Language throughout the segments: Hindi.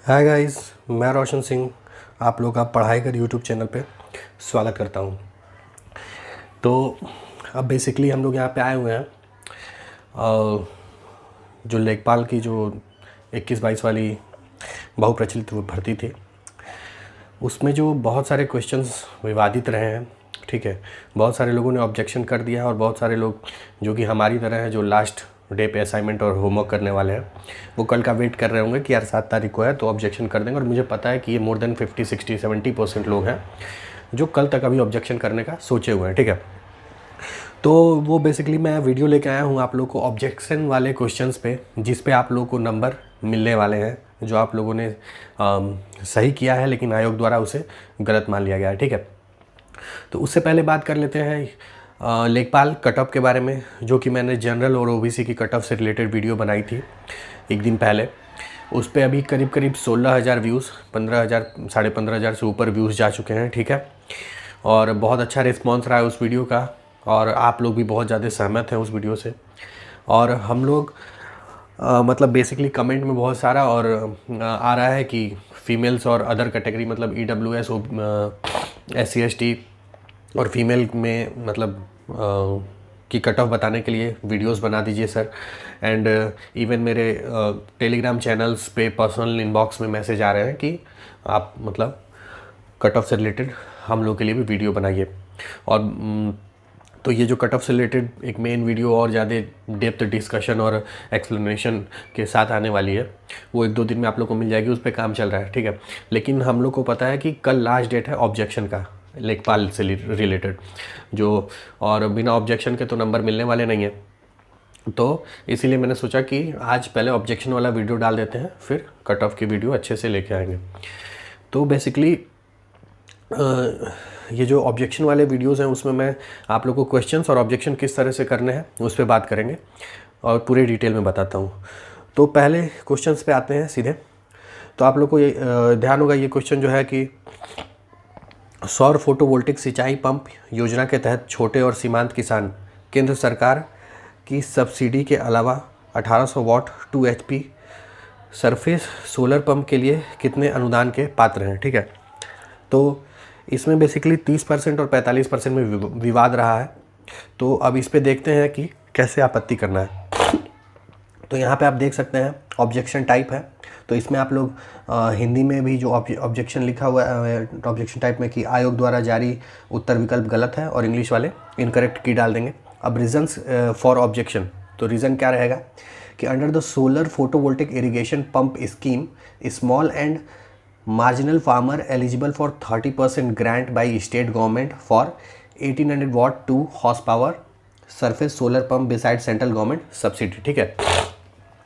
हाय गाइस, मैं रोशन सिंह आप लोग का पढ़ाई कर यूट्यूब चैनल पे स्वागत करता हूँ। तो अब बेसिकली हम लोग यहाँ पे आए हुए हैं जो लेखपाल की जो 21-22 वाली बहुप्रचलित भर्ती थी, उसमें जो बहुत सारे क्वेश्चंस विवादित रहे हैं। ठीक है, बहुत सारे लोगों ने ऑब्जेक्शन कर दिया है और बहुत सारे लोग जो कि हमारी तरह हैं, जो लास्ट डे पे असाइनमेंट और होमवर्क करने वाले हैं, वो कल का वेट कर रहे होंगे कि यार 7 तारीख को है तो ऑब्जेक्शन कर देंगे। और मुझे पता है कि ये मोर देन 50-60-70% लोग हैं जो कल तक अभी ऑब्जेक्शन करने का सोचे हुए हैं। ठीक है, तो वो बेसिकली मैं वीडियो लेके आया हूँ आप लोग को ऑब्जेक्शन वाले क्वेश्चंस पे, जिस पे आप लोगों को नंबर मिलने वाले हैं, जो आप लोगों ने सही किया है लेकिन आयोग द्वारा उसे गलत मान लिया गया है। ठीक है, तो उससे पहले बात कर लेते हैं लेखपाल कट ऑफ के बारे में, जो कि मैंने जनरल और ओबीसी की कट ऑफ से रिलेटेड वीडियो बनाई थी एक दिन पहले। उस पर अभी करीब करीब 16,000 व्यूज़, 15,000 15,500 से ऊपर व्यूज़ जा चुके हैं। ठीक है, और बहुत अच्छा रिस्पॉन्स रहा है उस वीडियो का, और आप लोग भी बहुत ज़्यादा सहमत हैं उस वीडियो से। और हम लोग मतलब बेसिकली कमेंट में बहुत सारा और आ रहा है कि फीमेल्स और अदर कैटेगरी, मतलब EWS SC ST और फीमेल में मतलब की कट ऑफ बताने के लिए वीडियोस बना दीजिए सर। एंड इवन मेरे टेलीग्राम चैनल्स पे पर्सनल इनबॉक्स में मैसेज आ रहे हैं कि आप मतलब कट ऑफ से रिलेटेड हम लोग के लिए भी वीडियो बनाइए। और तो ये जो कट ऑफ से रिलेटेड एक मेन वीडियो और ज़्यादा डेप्थ डिस्कशन और एक्सप्लेनेशन के साथ आने वाली है, वो 1-2 दिन में आप लोग को मिल जाएगी। उस पर काम चल रहा है। ठीक है, लेकिन हम लोग को पता है कि कल लास्ट डेट है ऑब्जेक्शन का, लेखपाल से रिलेटेड जो, और बिना ऑब्जेक्शन के तो नंबर मिलने वाले नहीं हैं। तो इसीलिए मैंने सोचा कि आज पहले ऑब्जेक्शन वाला वीडियो डाल देते हैं, फिर कट ऑफ की वीडियो अच्छे से लेके आएंगे। तो बेसिकली ये जो ऑब्जेक्शन वाले वीडियोस हैं उसमें मैं आप लोगों को क्वेश्चंस और ऑब्जेक्शन किस तरह से करने हैं उस पर बात करेंगे और पूरे डिटेल में बताता हूँ। तो पहले क्वेश्चंस पे आते हैं सीधे। तो आप लोग को ये ध्यान होगा, ये क्वेश्चन जो है कि सौर फोटोवोल्टिक सिंचाई पंप योजना के तहत छोटे और सीमांत किसान केंद्र सरकार की सब्सिडी के अलावा 1800 वाट 2 HP सरफेस सोलर पंप के लिए कितने अनुदान के पात्र हैं। ठीक है, तो इसमें बेसिकली 30% और 45% में विवाद रहा है। तो अब इस पे देखते हैं कि कैसे आपत्ति करना है। तो यहाँ पे आप देख सकते हैं ऑब्जेक्शन टाइप है, तो इसमें आप लोग हिंदी में भी जो ऑब्जेक्शन लिखा हुआ है ऑब्जेक्शन टाइप में कि आयोग द्वारा जारी उत्तर विकल्प गलत है, और इंग्लिश वाले इनकरेक्ट की डाल देंगे। अब रीजंस फॉर ऑब्जेक्शन, तो रीज़न क्या रहेगा कि under the solar photovoltaic irrigation pump scheme small and marginal farmer eligible for 30% grant by state government for 1800 watt 2 horsepower surface solar pump beside central government subsidy। ठीक है,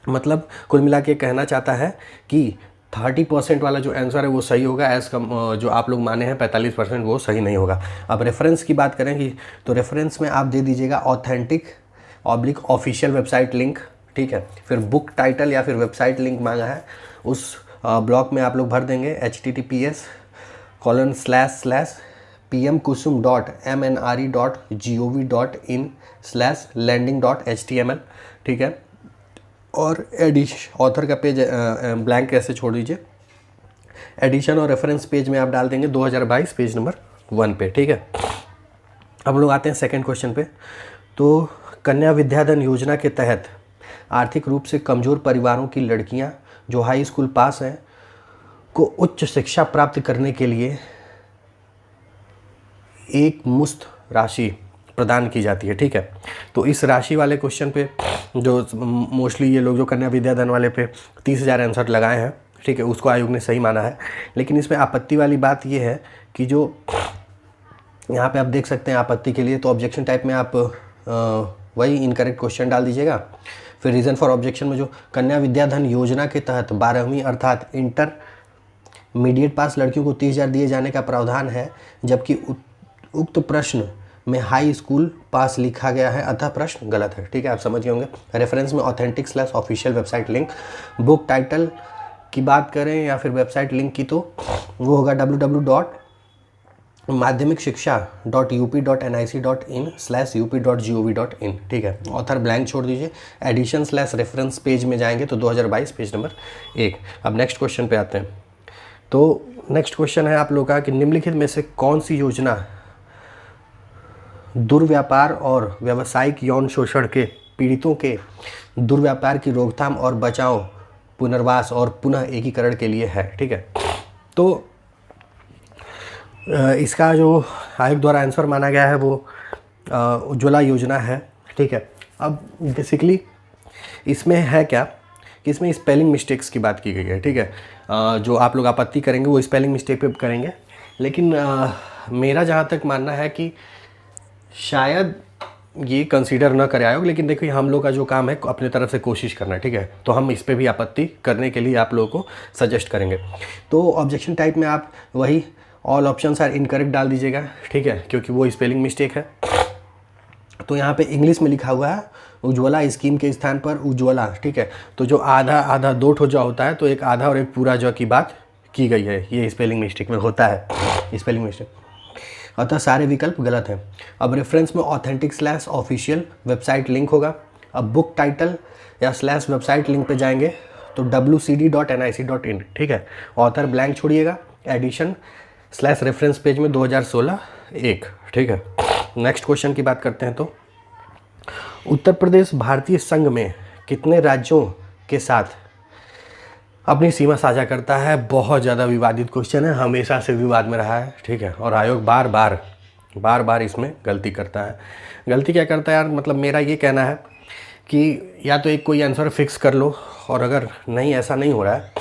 मतलब कुल मिला के कहना चाहता है कि 30% वाला जो आंसर है वो सही होगा, एज कम जो आप लोग माने हैं 45% वो सही नहीं होगा। अब रेफरेंस की बात करें कि तो रेफरेंस में आप दे दीजिएगा authentic/ऑफिशियल वेबसाइट लिंक। ठीक है, फिर बुक टाइटल या फिर वेबसाइट लिंक मांगा है, उस ब्लॉक में आप लोग भर देंगे https://pmkusum.mnre.gov.in/landing.html। ठीक है, और ऑथर का पेज ब्लैंक ऐसे छोड़ दीजिए। एडिशन और रेफरेंस पेज में आप डाल देंगे 2022 पेज नंबर 1 पे। ठीक है, अब लोग आते हैं सेकंड क्वेश्चन पे। तो कन्या विद्याधन योजना के तहत आर्थिक रूप से कमज़ोर परिवारों की लड़कियां जो हाई स्कूल पास हैं को उच्च शिक्षा प्राप्त करने के लिए एक मुश्त राशि प्रदान की जाती है। ठीक है, तो इस राशि वाले क्वेश्चन पे जो मोस्टली ये लोग जो कन्या विद्याधन वाले पे 30,000 आंसर लगाए हैं, ठीक है, उसको आयोग ने सही माना है। लेकिन इसमें आपत्ति वाली बात ये है कि जो यहाँ पे आप देख सकते हैं आपत्ति के लिए, तो ऑब्जेक्शन टाइप में आप वही इनकरेक्ट क्वेश्चन डाल दीजिएगा। फिर रीज़न फॉर ऑब्जेक्शन में जो कन्या विद्याधन योजना के तहत 12वीं अर्थात इंटरमीडिएट पास लड़कियों को 30,000 दिए जाने का प्रावधान है, जबकि उक्त प्रश्न में हाई स्कूल पास लिखा गया है, अतः प्रश्न गलत है। ठीक है, आप समझ गए होंगे। रेफरेंस में authentic/ऑफिशियल वेबसाइट लिंक। बुक टाइटल की बात करें या फिर वेबसाइट लिंक की, तो वो होगा माध्यमिक शिक्षा .up.nic.in/up.gov.in, ठीक है। ऑथर ब्लैंक छोड़ दीजिए। एडिशन/रेफरेंस पेज में जाएंगे तो 2022 पेज नंबर 1। अब नेक्स्ट क्वेश्चन पे आते हैं। तो नेक्स्ट क्वेश्चन है आप लोग का कि निम्नलिखित में से कौन सी योजना दुर्व्यापार और व्यावसायिक यौन शोषण के पीड़ितों के दुर्व्यापार की रोकथाम और बचाव, पुनर्वास और पुनः एकीकरण के लिए है, ठीक है। तो इसका जो आयोग द्वारा आंसर माना गया है वो उज्ज्वला योजना है, ठीक है। अब बेसिकली इसमें है क्या कि इसमें स्पेलिंग मिस्टेक्स की बात की गई है, ठीक है। जो आप लोग आपत्ति करेंगे वो स्पेलिंग मिस्टेक पे करेंगे, लेकिन मेरा जहाँ तक मानना है कि शायद ये कंसीडर ना करे आयोग, लेकिन देखिए हम लोग का जो काम है अपने तरफ से कोशिश करना है, ठीक है। तो हम इस पे भी आपत्ति करने के लिए आप लोगों को सजेस्ट करेंगे। तो ऑब्जेक्शन टाइप में आप वही ऑल ऑप्शंस आर इनकरेक्ट डाल दीजिएगा, ठीक है, क्योंकि वो स्पेलिंग मिस्टेक है। तो यहाँ पे इंग्लिश में लिखा हुआ है उज्ज्वला स्कीम के स्थान पर उज्ज्वला, ठीक है। तो जो आधा आधा दो ठो जो होता है तो एक आधा और एक पूरा जो की बात की गई है, ये स्पेलिंग मिस्टेक में होता है, स्पेलिंग मिस्टेक। अतः सारे विकल्प गलत हैं। अब रेफरेंस में authentic/official वेबसाइट लिंक होगा। अब बुक टाइटल या /वेबसाइट लिंक पे जाएंगे तो wcd.nic.in, ठीक है। ऑथर ब्लैंक छोड़िएगा। एडिशन/रेफरेंस पेज में 2016 1, ठीक है। नेक्स्ट क्वेश्चन की बात करते हैं। तो उत्तर प्रदेश भारतीय संघ में कितने राज्यों के साथ अपनी सीमा साझा करता है? बहुत ज़्यादा विवादित क्वेश्चन है, हमेशा से विवाद में रहा है, ठीक है। और आयोग बार बार इसमें गलती करता है। गलती क्या करता है यार, मतलब मेरा ये कहना है कि या तो एक कोई आंसर फिक्स कर लो, और अगर नहीं ऐसा नहीं हो रहा है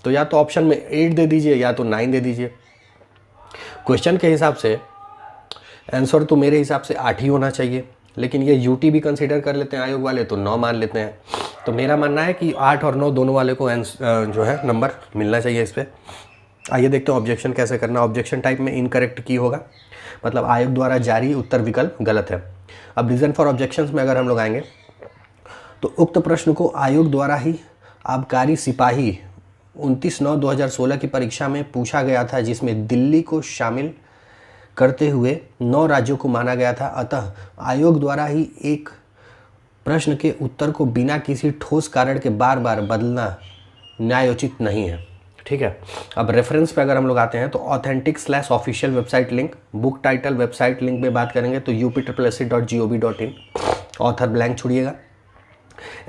तो या तो ऑप्शन में 8 दे दीजिए या तो 9 दे दीजिए। क्वेश्चन के हिसाब से आंसर तो मेरे हिसाब से 8 ही होना चाहिए, लेकिन ये यूटी भी कंसीडर कर लेते हैं आयोग वाले तो 9 मान लेते हैं। तो मेरा मानना है कि 8 और 9 दोनों वाले को जो है नंबर मिलना चाहिए इस पर। आइए देखते हैं ऑब्जेक्शन कैसे करना। ऑब्जेक्शन टाइप में इनकरेक्ट की होगा, मतलब आयोग द्वारा जारी उत्तर विकल्प गलत है। अब रीज़न फॉर ऑब्जेक्शंस में अगर हम लोग आएंगे तो उक्त प्रश्न को आयोग द्वारा ही आबकारी सिपाही 29/9/2016 की परीक्षा में पूछा गया था, जिसमें दिल्ली को शामिल करते हुए 9 राज्यों को माना गया था। अतः आयोग द्वारा ही एक प्रश्न के उत्तर को बिना किसी ठोस कारण के बार बार बदलना न्यायोचित नहीं है, ठीक है। अब रेफरेंस पे अगर हम लोग आते हैं तो authentic/official website link, book title website link पे बात करेंगे तो up.gov.in, ऑथर ब्लैंक छोड़िएगा।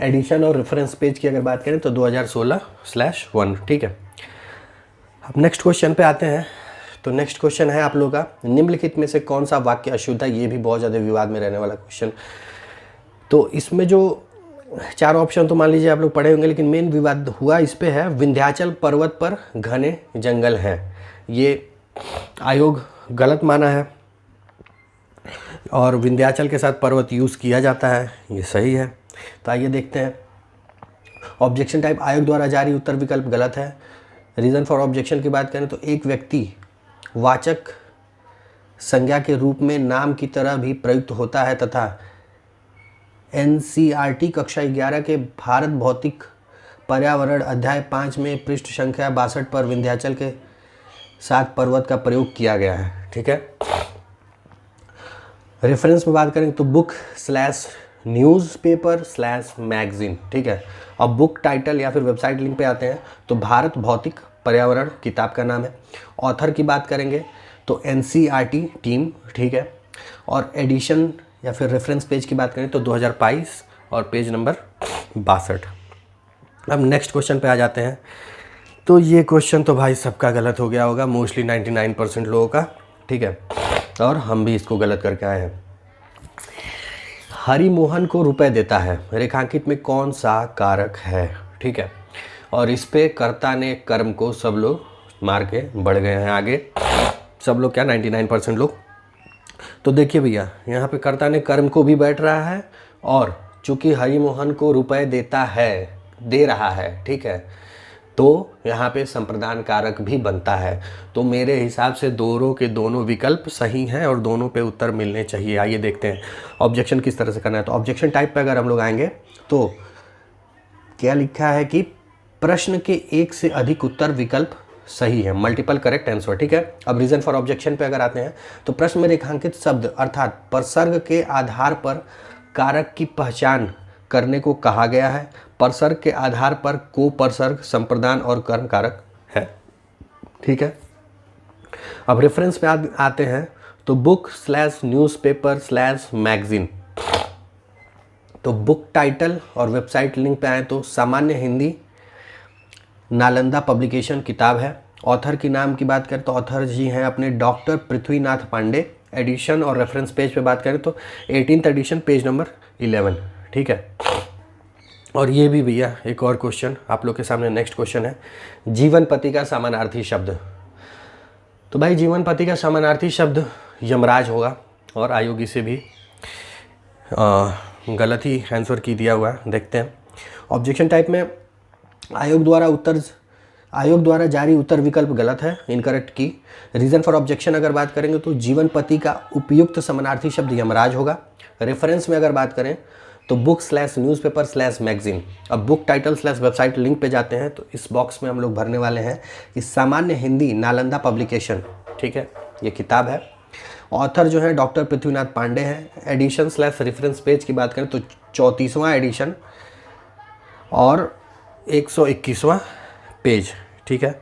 एडिशन और रेफरेंस पेज की अगर बात करें तो 2016/1, ठीक है। अब नेक्स्ट क्वेश्चन पे आते हैं। तो नेक्स्ट क्वेश्चन है आप लोगों का, निम्नलिखित में से कौन सा वाक्य अशुद्ध है? ये भी बहुत ज़्यादा विवाद में रहने वाला क्वेश्चन। तो इसमें जो 4 ऑप्शन तो मान लीजिए आप लोग पढ़े होंगे, लेकिन मेन विवाद हुआ इस पे है विंध्याचल पर्वत पर घने जंगल हैं। ये आयोग गलत माना है, और विंध्याचल के साथ पर्वत यूज़ किया जाता है, ये सही है। तो आइए देखते हैं। ऑब्जेक्शन टाइप आयोग द्वारा जारी उत्तर विकल्प गलत है। रीज़न फॉर ऑब्जेक्शन की बात करें तो एक व्यक्ति वाचक संज्ञा के रूप में नाम की तरह भी प्रयुक्त होता है तथा NCERT कक्षा 11 के भारत भौतिक पर्यावरण अध्याय 5 में पृष्ठ संख्या 62 पर विंध्याचल के साथ पर्वत का प्रयोग किया गया है, ठीक है। रेफरेंस में बात करें तो book/न्यूज़पेपर/मैगजीन, ठीक है। अब बुक टाइटल या फिर वेबसाइट लिंक पे आते हैं तो भारत भौतिक पर्यावरण किताब का नाम है। ऑथर की बात करेंगे तो NCERT टीम, ठीक है। और एडिशन या फिर रेफरेंस पेज की बात करें तो 2022 और पेज नंबर 62। अब नेक्स्ट क्वेश्चन पे आ जाते हैं। तो ये क्वेश्चन तो भाई सबका गलत हो गया होगा, मोस्टली 99% लोगों का, ठीक है। और हम भी इसको गलत करके आए हैं। हरिमोहन को रुपए देता है, रेखांकित में कौन सा कारक है, ठीक है। और इस पे कर्ता ने कर्म को सब लोग मार के बढ़ गए हैं आगे, सब लोग क्या 99% लोग। तो देखिए भैया, यहाँ पे कर्ता ने कर्म को भी बैठ रहा है, और चूंकि हरिमोहन को रुपए दे रहा है, ठीक है, तो यहाँ पे संप्रदान कारक भी बनता है। तो मेरे हिसाब से दोनों के दोनों विकल्प सही हैं और दोनों पे उत्तर मिलने चाहिए। आइए देखते हैं ऑब्जेक्शन किस तरह से करना है। तो ऑब्जेक्शन टाइप पे अगर हम लोग आएंगे तो क्या लिखा है कि प्रश्न के एक से अधिक उत्तर विकल्प सही है, मल्टीपल करेक्ट आंसर। ठीक है, अब रीजन फॉर ऑब्जेक्शन पे अगर आते हैं तो प्रश्न में रेखांकित शब्द अर्थात परसर्ग के आधार पर कारक की पहचान करने को कहा गया है। परसर्ग के आधार पर को परसर्ग, संप्रदान और कर्म कारक है। ठीक है, अब रेफरेंस पे आते हैं तो बुक / न्यूज़पेपर / मैगजीन। तो बुक टाइटल और वेबसाइट लिंक पे आए तो सामान्य हिंदी नालंदा पब्लिकेशन किताब है। ऑथर की नाम की बात करें तो ऑथर जी हैं अपने डॉक्टर पृथ्वीनाथ पांडे। एडिशन और रेफरेंस पेज पे बात करें तो 18th एडिशन पेज नंबर 11। ठीक है, और ये भी भैया एक और क्वेश्चन आप लोग के सामने नेक्स्ट क्वेश्चन है, जीवन पति का समानार्थी शब्द। तो भाई जीवन पति का समानार्थी शब्द यमराज होगा और आयोगी से भी गलत ही आंसर की दिया हुआ है। देखते हैं ऑब्जेक्शन टाइप में आयोग द्वारा जारी उत्तर विकल्प गलत है, इनकरेक्ट की। रीजन फॉर ऑब्जेक्शन अगर बात करेंगे तो जीवन पति का उपयुक्त समानार्थी शब्द यमराज होगा। रेफरेंस में अगर बात करें तो बुक / न्यूज़पेपर / मैगजीन। अब बुक टाइटल / वेबसाइट लिंक पे जाते हैं तो इस बॉक्स में हम लोग भरने वाले हैं कि सामान्य हिंदी नालंदा पब्लिकेशन। ठीक है, ये किताब है। ऑथर जो है डॉक्टर पृथ्वीनाथ पांडे हैं। एडिशन / रेफरेंस पेज की बात करें तो 34वां एडिशन और 121वां पेज। ठीक है,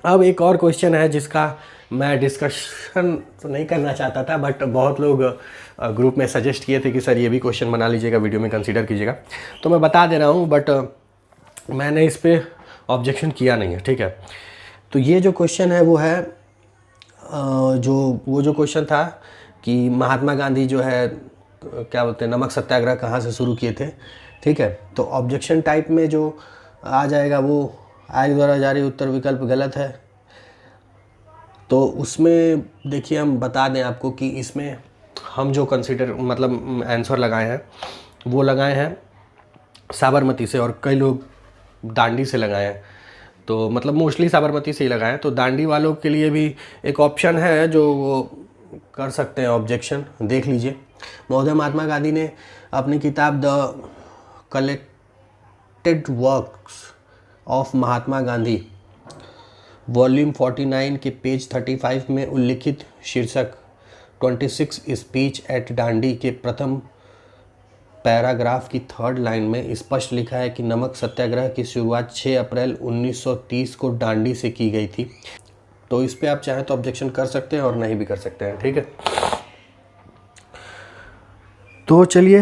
अब एक और क्वेश्चन है जिसका मैं डिस्कशन तो नहीं करना चाहता था, बट बहुत लोग ग्रुप में सजेस्ट किए थे कि सर ये भी क्वेश्चन बना लीजिएगा, वीडियो में कंसीडर कीजिएगा, तो मैं बता दे रहा हूँ, बट मैंने इस पर ऑब्जेक्शन किया नहीं है। ठीक है, तो ये जो क्वेश्चन है वो है जो क्वेश्चन था कि महात्मा गांधी जो है क्या बोलते हैं नमक सत्याग्रह कहाँ से शुरू किए थे। ठीक है, तो ऑब्जेक्शन टाइप में जो आ जाएगा वो आयोग द्वारा जारी उत्तर विकल्प गलत है। तो उसमें देखिए हम बता दें आपको कि इसमें हम जो कंसीडर मतलब आंसर लगाए हैं वो लगाए हैं साबरमती से, और कई लोग दांडी से लगाए हैं, तो मतलब मोस्टली साबरमती से ही लगाए हैं। तो दांडी वालों के लिए भी एक ऑप्शन है जो वो कर सकते हैं ऑब्जेक्शन, देख लीजिए। महोदय महात्मा गांधी ने अपनी किताब the collected works of Mahatma Gandhi volume 49 के पेज 35 में उल्लिखित शीर्षक 26 स्पीच एट दांडी के प्रथम पैराग्राफ की 3rd लाइन में स्पष्ट लिखा है कि नमक सत्याग्रह की शुरुआत 6 अप्रैल 1930 को दांडी से की गई थी। तो इस पे आप चाहें तो ऑब्जेक्शन कर सकते हैं और नहीं भी कर सकते हैं। ठीक है, तो चलिए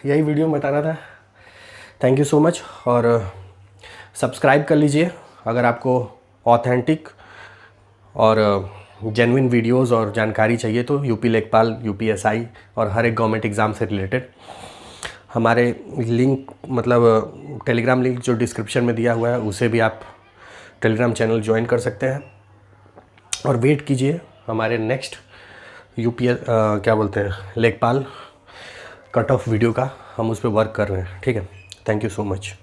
यही वीडियो में बताना था। थैंक यू सो मच, और सब्सक्राइब कर लीजिए अगर आपको ऑथेंटिक और जेन्युइन वीडियोस और जानकारी चाहिए तो यूपी लेखपाल, यूपीएसआई और हर एक गवर्नमेंट एग्ज़ाम से रिलेटेड। हमारे लिंक मतलब टेलीग्राम लिंक जो डिस्क्रिप्शन में दिया हुआ है उसे भी आप टेलीग्राम चैनल ज्वाइन कर सकते हैं, और वेट कीजिए हमारे नेक्स्ट क्या बोलते हैं लेखपाल कट ऑफ वीडियो का, हम उस पर वर्क कर रहे हैं। ठीक है, थैंक यू सो मच।